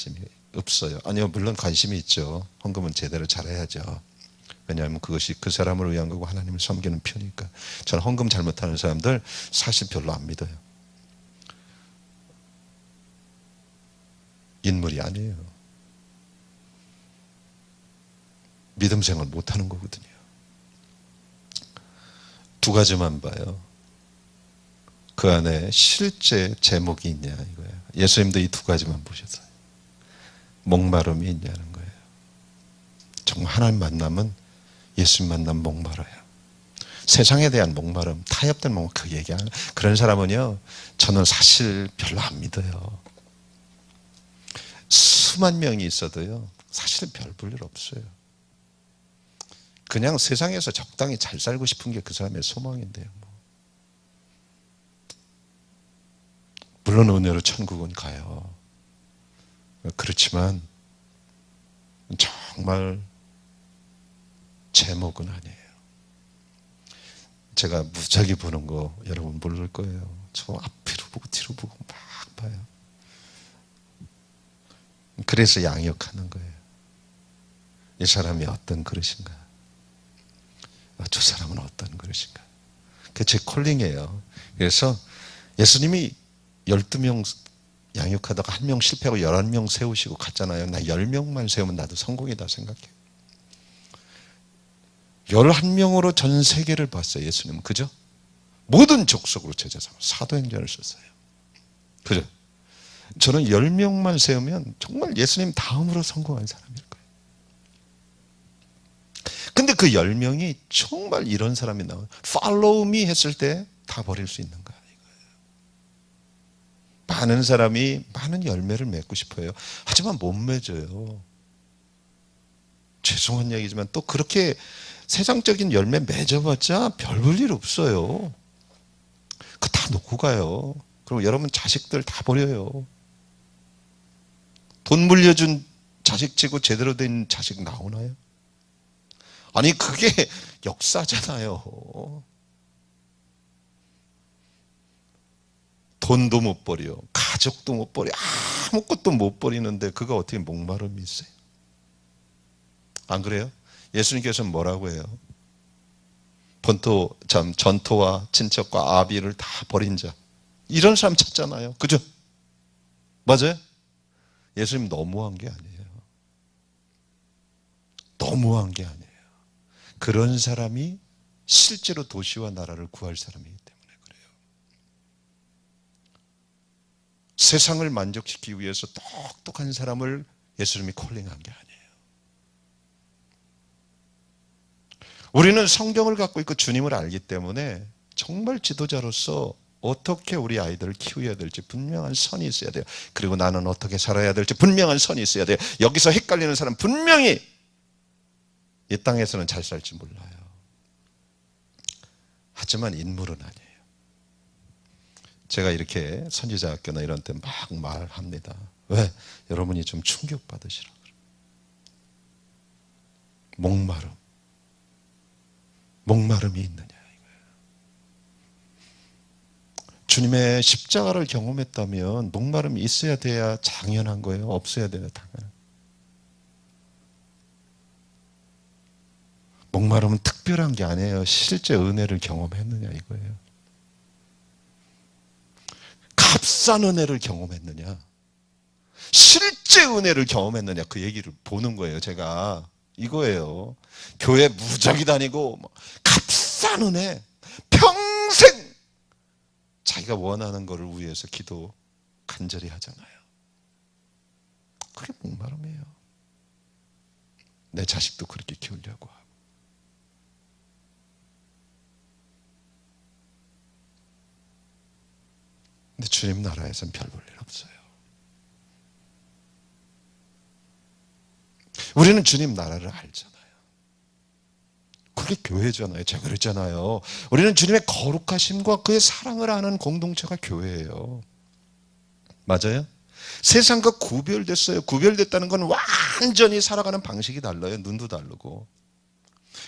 관심이 없어요. 아니요, 물론 관심이 있죠. 헌금은 제대로 잘해야죠. 왜냐하면 그것이 그 사람을 위한 거고 하나님을 섬기는 편이니까. 저는 헌금 잘못하는 사람들 사실 별로 안 믿어요. 인물이 아니에요. 믿음 생활 못하는 거거든요. 두 가지만 봐요. 그 안에 실제 제목이 있냐 이거예요. 예수님도 이 두 가지만 보셨어요. 목마름이 있냐는 거예요. 정말 하나님 만나면 예수님 만나면 목마라요. 세상에 대한 목마름, 타협된 목마름, 그 얘기하는 그런 사람은요, 저는 사실 별로 안 믿어요. 수만 명이 있어도요, 사실은 별 볼 일 없어요. 그냥 세상에서 적당히 잘 살고 싶은 게 그 사람의 소망인데요. 물론 은혜로 천국은 가요. 그렇지만 정말 제목은 아니에요. 제가 무작위 보는 거 여러분 모를 거예요. 저 앞으로 보고 뒤로 보고 막 봐요. 그래서 양육하는 거예요. 이 사람이 어떤 그릇인가? 저 사람은 어떤 그릇인가? 그게 제 콜링이에요. 그래서 예수님이 12명 양육하다가 1명 실패하고 11명 세우시고 갔잖아요. 나 10명만 세우면 나도 성공이다 생각해요. 11명으로 전 세계를 봤어요. 예수님은. 그죠? 모든 족속으로 제자 삼아 사도행전을 썼어요. 그죠? 저는 10명만 세우면 정말 예수님 다음으로 성공한 사람일 거예요. 근데 그 10명이 정말 이런 사람이 나와요. Follow me 했을 때 다 버릴 수 있는가 이거예요. 많은 사람이 많은 열매를 맺고 싶어요. 하지만 못 맺어요. 죄송한 얘기지만 또 그렇게 세상적인 열매 맺어봤자 별 볼 일 없어요. 그거 다 놓고 가요. 그럼 여러분 자식들 다 버려요. 돈 물려준 자식 치고 제대로 된 자식 나오나요? 아니 그게 역사잖아요. 돈도 못 버려, 가족도 못 버려, 아무것도 못 버리는데 그거 어떻게 목마름이 있어요? 안 그래요? 예수님께서는 뭐라고 해요? 전토와 친척과 아비를 다 버린 자, 이런 사람 찾잖아요. 그죠? 맞아요? 예수님 너무한 게 아니에요. 너무한 게 아니에요. 그런 사람이 실제로 도시와 나라를 구할 사람이기 때문에 그래요. 세상을 만족시키기 위해서 똑똑한 사람을 예수님이 콜링한 게 아니에요. 우리는 성경을 갖고 있고 주님을 알기 때문에 정말 지도자로서 어떻게 우리 아이들을 키워야 될지 분명한 선이 있어야 돼요. 그리고 나는 어떻게 살아야 될지 분명한 선이 있어야 돼요. 여기서 헷갈리는 사람 분명히 이 땅에서는 잘 살지 몰라요. 하지만 인물은 아니에요. 제가 이렇게 선지자학교나 이런 때 막 말합니다. 왜? 여러분이 좀 충격받으시라고. 목마름이 있느냐 이거예요. 주님의 십자가를 경험했다면 목마름이 있어야 돼야 당연한 거예요. 없어야 돼야 당연한. 목마름은 특별한 게 아니에요. 실제 은혜를 경험했느냐 이거예요. 값싼 은혜를 경험했느냐, 실제 은혜를 경험했느냐, 그 얘기를 보는 거예요. 제가 이거예요. 교회 무작위 다니고 값싼 은혜, 평생 자기가 원하는 것을 위해서 기도 간절히 하잖아요. 그게 목마름이에요. 내 자식도 그렇게 키우려고 하고. 근데 주님 나라에서는 별 볼 일 없어요. 우리는 주님 나라를 알잖아요. 그게 교회잖아요. 제가 그랬잖아요. 우리는 주님의 거룩하심과 그의 사랑을 아는 공동체가 교회예요. 맞아요? 세상과 구별됐어요. 구별됐다는 건 완전히 살아가는 방식이 달라요. 눈도 다르고.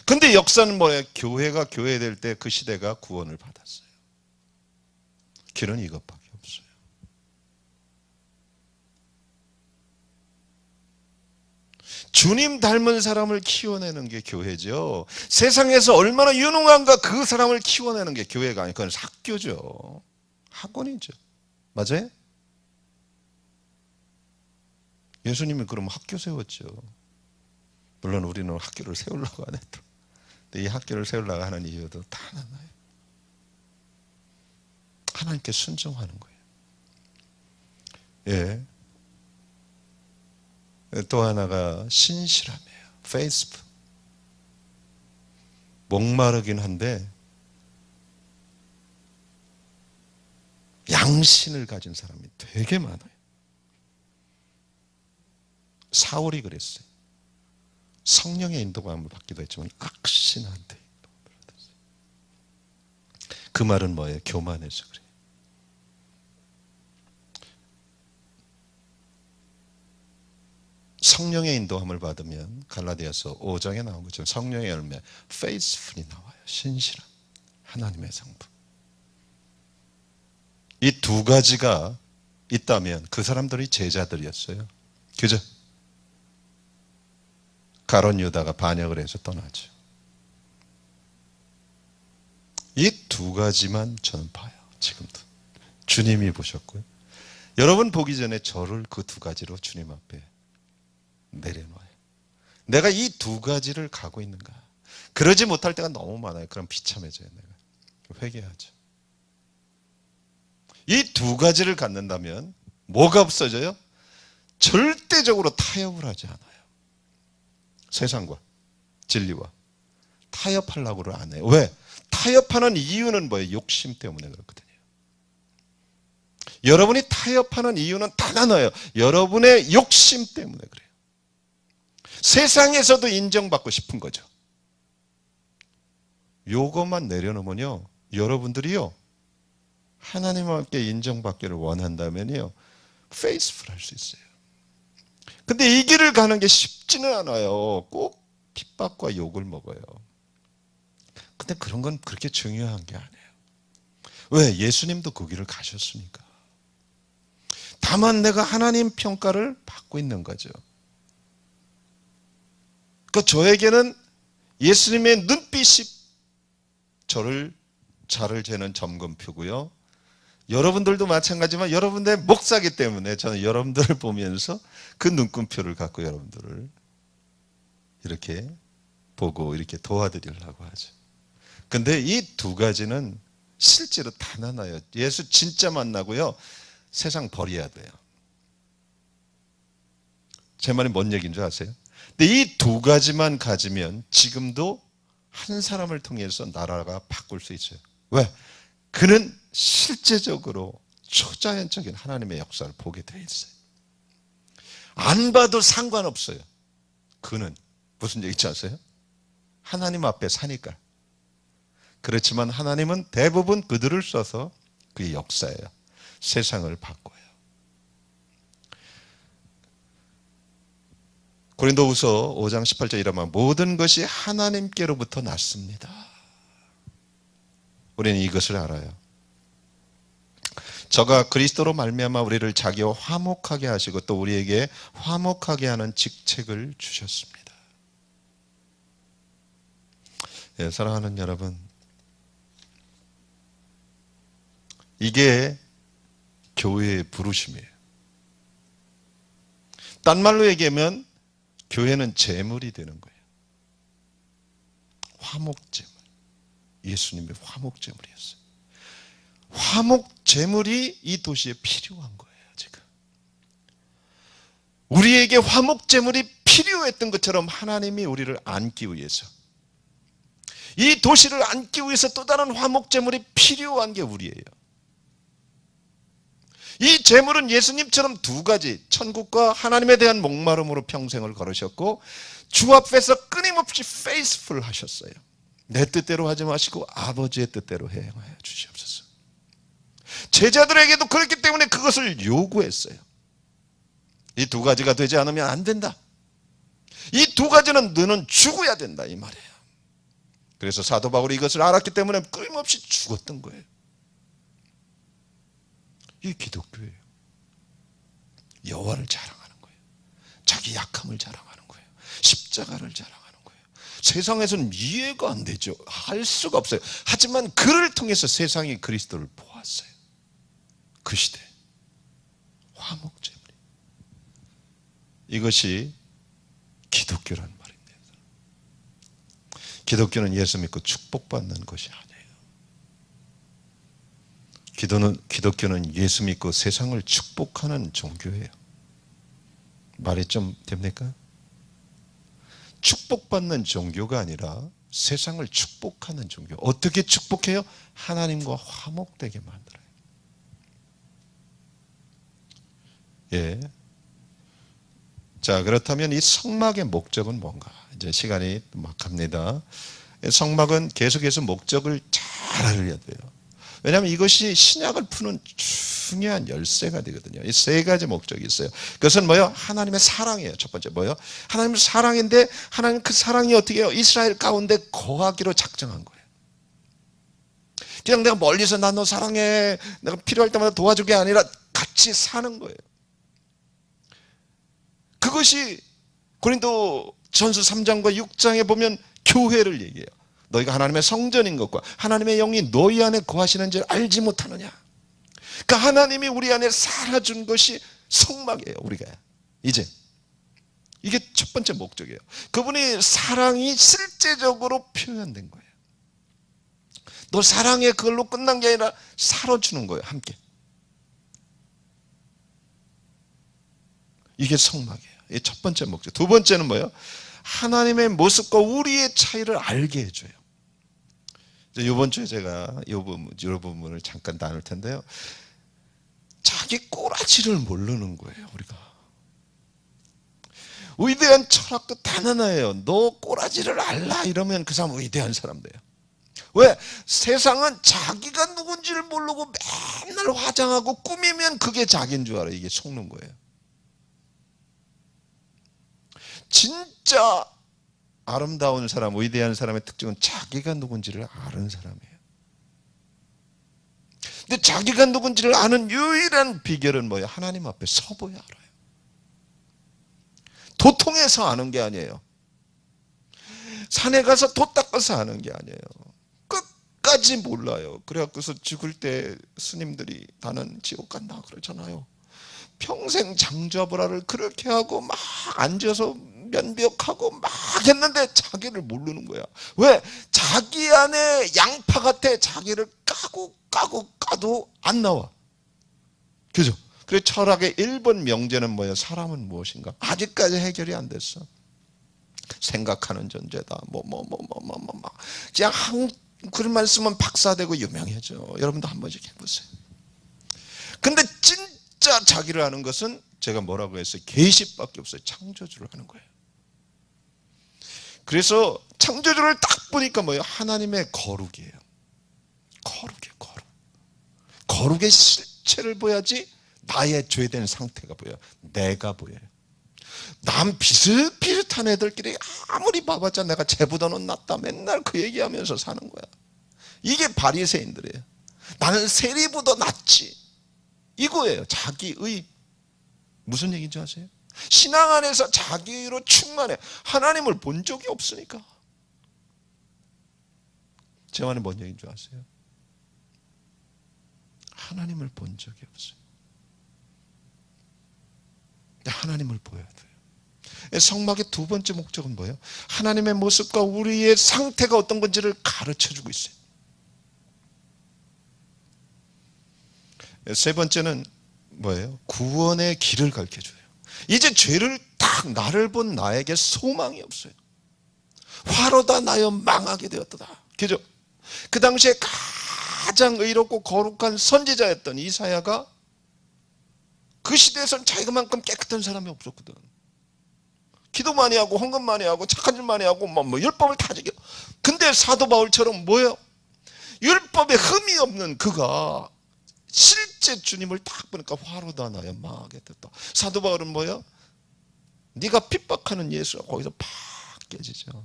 근데 역사는 뭐예요? 교회가 교회될 때 그 시대가 구원을 받았어요. 길은 이것밖에 없어요. 주님 닮은 사람을 키워내는 게 교회죠. 세상에서 얼마나 유능한가 그 사람을 키워내는 게 교회가 아니고 그건 학교죠. 학원이죠. 맞아요? 예수님이 그럼 학교 세웠죠. 물론 우리는 학교를 세우려고 안 했죠. 근데 이 학교를 세우려고 하는 이유도 다 하나예요. 하나님께 순종하는 거예요. 예. 또 하나가 신실함이에요. faithful. 목마르긴 한데 양신을 가진 사람이 되게 많아요. 사울이 그랬어요. 성령의 인도감을 받기도 했지만 악신한테 인도감을 받았어요. 그 말은 뭐예요? 교만해서 그래요. 성령의 인도함을 받으면 갈라디아서 5장에 나온 것처럼 성령의 열매 faithful이 나와요. 신실한 하나님의 성품. 이 두 가지가 있다면 그 사람들이 제자들이었어요. 그죠? 가룟 유다가 반역을 해서 떠나죠. 이 두 가지만 저는 봐요. 지금도. 주님이 보셨고요. 여러분 보기 전에 저를 그 두 가지로 주님 앞에 내려놓아요. 내가 이 두 가지를 가고 있는가? 그러지 못할 때가 너무 많아요. 그럼 비참해져요. 내가 회개하죠. 이 두 가지를 갖는다면 뭐가 없어져요? 절대적으로 타협을 하지 않아요. 세상과 진리와 타협하려고를 안 해요. 왜? 타협하는 이유는 뭐예요? 욕심 때문에 그렇거든요. 여러분이 타협하는 이유는 단 하나예요. 여러분의 욕심 때문에 그래요. 세상에서도 인정받고 싶은 거죠. 요것만 내려놓으면요, 여러분들이요, 하나님 함께 인정받기를 원한다면요, faithful 할 수 있어요. 근데 이 길을 가는 게 쉽지는 않아요. 꼭 핍박과 욕을 먹어요. 근데 그런 건 그렇게 중요한 게 아니에요. 왜? 예수님도 그 길을 가셨으니까. 다만 내가 하나님 평가를 받고 있는 거죠. 그러니까 저에게는 예수님의 눈빛이 저를 자를 재는 점검표고요. 여러분들도 마찬가지지만 여러분들의 목사기 때문에 저는 여러분들을 보면서 그 눈금표를 갖고 여러분들을 이렇게 보고 이렇게 도와드리려고 하죠. 근데 이 두 가지는 실제로 단 하나예요. 예수 진짜 만나고요, 세상 버려야 돼요. 제 말이 뭔 얘기인 줄 아세요? 근데 이 두 가지만 가지면 지금도 한 사람을 통해서 나라가 바꿀 수 있어요. 왜? 그는 실제적으로 초자연적인 하나님의 역사를 보게 돼 있어요. 안 봐도 상관없어요. 그는 무슨 얘기인지 아세요? 하나님 앞에 사니까. 그렇지만 하나님은 대부분 그들을 써서 그의 역사예요. 세상을 바꿔요. 고린도후서 5장 18절 이라면 모든 것이 하나님께로부터 났습니다. 우리는 이것을 알아요. 저가 그리스도로 말미암아 우리를 자기와 화목하게 하시고 또 우리에게 화목하게 하는 직책을 주셨습니다. 예, 사랑하는 여러분, 이게 교회의 부르심이에요. 딴 말로 얘기하면 교회는 제물이 되는 거예요. 화목제물. 예수님의 화목제물이었어요. 화목제물이 이 도시에 필요한 거예요, 지금. 우리에게 화목제물이 필요했던 것처럼 하나님이 우리를 안기 위해서, 이 도시를 안기 위해서 또 다른 화목제물이 필요한 게 우리예요. 이 제물은 예수님처럼 두 가지, 천국과 하나님에 대한 목마름으로 평생을 걸으셨고 주 앞에서 끊임없이 faithful 하셨어요. 내 뜻대로 하지 마시고 아버지의 뜻대로 행하여 주시옵소서. 제자들에게도 그렇기 때문에 그것을 요구했어요. 이 두 가지가 되지 않으면 안 된다. 이 두 가지는 너는 죽어야 된다, 이 말이에요. 그래서 사도 바울이 이것을 알았기 때문에 끊임없이 죽었던 거예요. 이게 기독교예요. 여호와를 자랑하는 거예요. 자기 약함을 자랑하는 거예요. 십자가를 자랑하는 거예요. 세상에서는 이해가 안 되죠. 할 수가 없어요. 하지만 그를 통해서 세상이 그리스도를 보았어요. 그 시대 화목제물이, 이것이 기독교란 말입니다. 기독교는 예수 믿고 축복받는 것이 아니에요. 기독교는 예수 믿고 세상을 축복하는 종교예요. 말이 좀 됩니까? 축복받는 종교가 아니라 세상을 축복하는 종교. 어떻게 축복해요? 하나님과 화목되게 만들어요. 예. 자, 그렇다면 이 성막의 목적은 뭔가? 이제 시간이 막 갑니다. 성막은 계속해서 목적을 잘 알려야 돼요. 왜냐하면 이것이 신약을 푸는 중요한 열쇠가 되거든요. 이 세 가지 목적이 있어요. 그것은 뭐예요? 하나님의 사랑이에요. 첫 번째 뭐예요? 하나님의 사랑인데, 하나님 그 사랑이 어떻게 해요? 이스라엘 가운데 거하기로 작정한 거예요. 그냥 내가 멀리서 나 너 사랑해, 내가 필요할 때마다 도와주게 아니라 같이 사는 거예요. 그것이 고린도 전서 3장과 6장에 보면 교회를 얘기해요. 너희가 하나님의 성전인 것과 하나님의 영이 너희 안에 거하시는 줄 알지 못하느냐. 그러니까 하나님이 우리 안에 살아준 것이 성막이에요. 우리가 이제 이게 첫 번째 목적이에요. 그분이 사랑이 실제적으로 표현된 거예요. 너 사랑해 그걸로 끝난 게 아니라 살아주는 거예요. 함께. 이게 성막이에요. 이게 첫 번째 목적. 두 번째는 뭐예요? 하나님의 모습과 우리의 차이를 알게 해줘요. 이번 주에 제가 이 부분을 잠깐 나눌 텐데요. 자기 꼬라지를 모르는 거예요. 우리가 위대한 철학도 단 하나예요. 너 꼬라지를 알라 이러면 그 사람 위대한 사람 돼요. 왜? 세상은 자기가 누군지를 모르고 맨날 화장하고 꾸미면 그게 자기인 줄 알아요. 이게 속는 거예요. 진짜 아름다운 사람, 위대한 사람의 특징은 자기가 누군지를 아는 사람이에요. 근데 자기가 누군지를 아는 유일한 비결은 뭐예요? 하나님 앞에 서봐야 알아요. 도통해서 아는 게 아니에요. 산에 가서 돛 닦아서 아는 게 아니에요. 끝까지 몰라요. 그래갖고서 죽을 때 스님들이 나는 지옥 간다 그러잖아요. 평생 장자불화를 그렇게 하고 막 앉아서 면벽하고 막 했는데 자기를 모르는 거야. 왜? 자기 안에 양파 같아. 자기를 까도 안 나와. 그죠? 그래서 철학의 1번 명제는 뭐예요? 사람은 무엇인가? 아직까지 해결이 안 됐어. 생각하는 존재다. 그냥 한 글만 쓰면 박사되고 유명해져. 여러분도 한 번씩 해보세요. 근데 진짜 자기를 아는 것은 제가 뭐라고 했어요? 계시밖에 없어요. 창조주를 아는 거예요. 그래서 창조주를 딱 보니까 뭐예요? 하나님의 거룩이에요. 거룩이에요. 거룩의 실체를 보여야지 나의 죄된 상태가 보여요. 내가 보여요. 남 비슷비슷한 애들끼리 아무리 봐봤자 내가 쟤보다는 낫다 맨날 그 얘기하면서 사는 거야. 이게 바리새인들이에요. 나는 세리보다 낫지. 이거예요. 자기의. 무슨 얘기인지 아세요? 신앙 안에서 자기로 충만해. 하나님을 본 적이 없으니까. 제 말은 뭔 얘기인 줄 아세요? 하나님을 본 적이 없어요. 하나님을 보여야 돼요. 성막의 두 번째 목적은 뭐예요? 하나님의 모습과 우리의 상태가 어떤 건지를 가르쳐주고 있어요. 세 번째는 뭐예요? 구원의 길을 가르쳐줘요. 이제 죄를 딱 나를 본 나에게 소망이 없어요. 화로다 나여 망하게 되었다. 그죠? 그 당시에 가장 의롭고 거룩한 선지자였던 이사야가 그 시대에서는 자기만큼 깨끗한 사람이 없었거든. 기도 많이 하고 헌금 많이 하고 착한 일 많이 하고 율법을 다 지켜. 근데 사도 바울처럼 뭐예요? 율법에 흠이 없는 그가 실제 주님을 딱 보니까 화로다 나여 망하게 됐다. 사도 바울은 뭐예요? 네가 핍박하는 예수가 거기서 팍 깨지죠.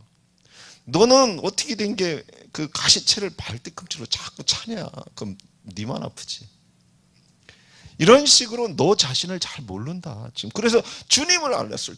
너는 어떻게 된 게 그 가시채를 발뒤꿈치로 자꾸 차냐? 그럼 네만 아프지. 이런 식으로 너 자신을 잘 모른다. 지금 그래서 주님을 알았을